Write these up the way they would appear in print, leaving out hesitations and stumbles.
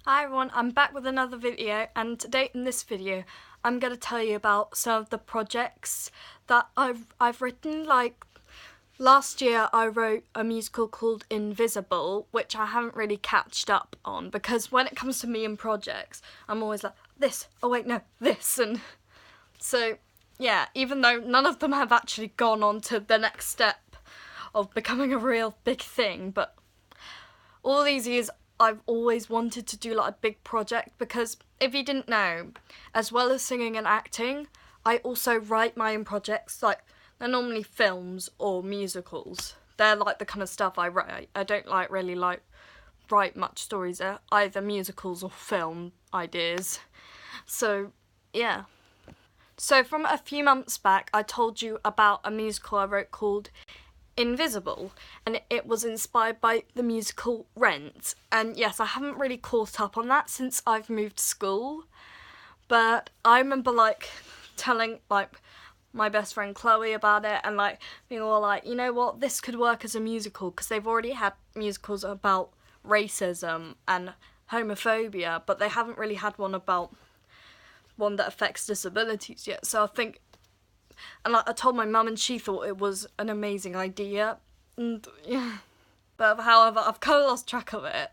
Hi everyone, I'm back with another video, and today in this video I'm going to tell you about some of the projects that I've written. Like last year I wrote a musical called Invisible, which I haven't really catched up on because when it comes to me and projects I'm always like this, oh wait no, this, and so yeah, even though none of them have actually gone on to the next step of becoming a real big thing, but all these years I've always wanted to do like a big project because if you didn't know, as well as singing and acting, I also write my own projects. Like they're normally films or musicals. They're like the kind of stuff I write. I don't really write much stories. They're either musicals or film ideas. So yeah. So from a few months back I told you about a musical I wrote called Invisible, and it was inspired by the musical Rent. And yes, I haven't really caught up on that since I've moved school, but I remember telling my best friend Chloe about it and being all like, you know what, this could work as a musical because they've already had musicals about racism and homophobia, but they haven't really had one that affects disabilities yet. So I think, and I told my mum and she thought it was an amazing idea, and yeah. But however, I've kind of lost track of it.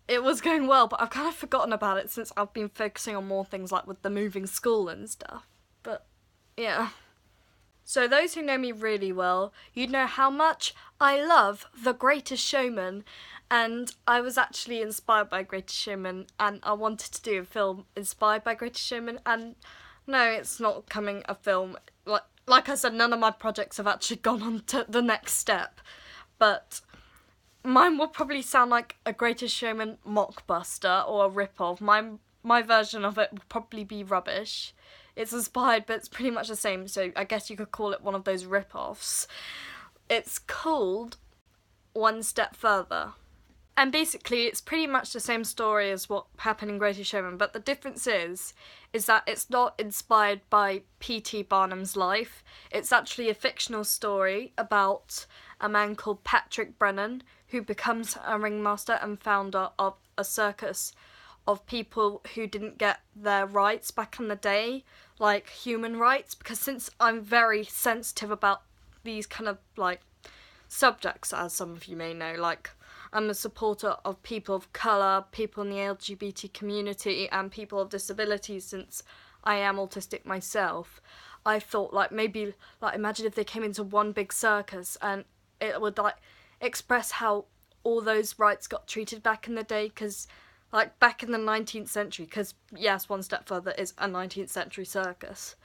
It was going well, but I've kind of forgotten about it since I've been focusing on more things like with the moving school and stuff. But yeah. So those who know me really well, you'd know how much I love The Greatest Showman, and I was actually inspired by Greatest Showman, and I wanted to do a film inspired by Greatest Showman, and no, it's not coming a film. Like I said, none of my projects have actually gone on to the next step, but mine will probably sound like a Greatest Showman mockbuster or a rip-off. My version of it will probably be rubbish. It's inspired, but it's pretty much the same, so I guess you could call it one of those rip-offs. It's called One Step Further. And basically, it's pretty much the same story as what happened in Greatest Showman, but the difference is that it's not inspired by P.T. Barnum's life. It's actually a fictional story about a man called Patrick Brennan, who becomes a ringmaster and founder of a circus of people who didn't get their rights back in the day, like human rights, because since I'm very sensitive about these kind of subjects, as some of you may know, I'm a supporter of people of colour, people in the LGBT community, and people with disabilities since I am autistic myself. I thought maybe imagine if they came into one big circus and it would express how all those rights got treated back in the day, because back in the 19th century, because yes, One Step Further is a 19th century circus,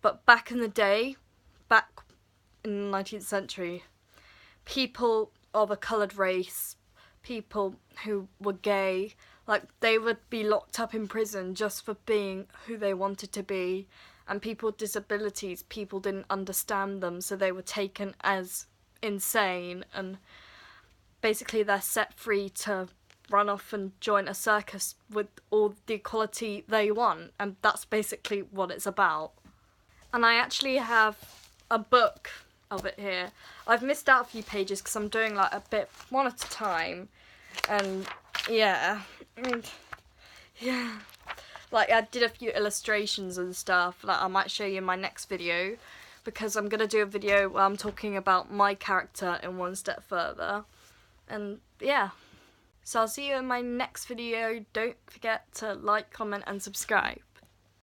but back in the day, back in the 19th century, people of a coloured race, people who were gay, they would be locked up in prison just for being who they wanted to be, and people with disabilities, people didn't understand them, so they were taken as insane, and basically they're set free to run off and join a circus with all the equality they want, and that's basically what it's about. And I actually have a book of it here. I've missed out a few pages because I'm doing a bit one at a time, and yeah, I did a few illustrations and stuff that I might show you in my next video, because I'm gonna do a video where I'm talking about my character in One Step Further, and yeah. So I'll see you in my next video. Don't forget to like, comment and subscribe.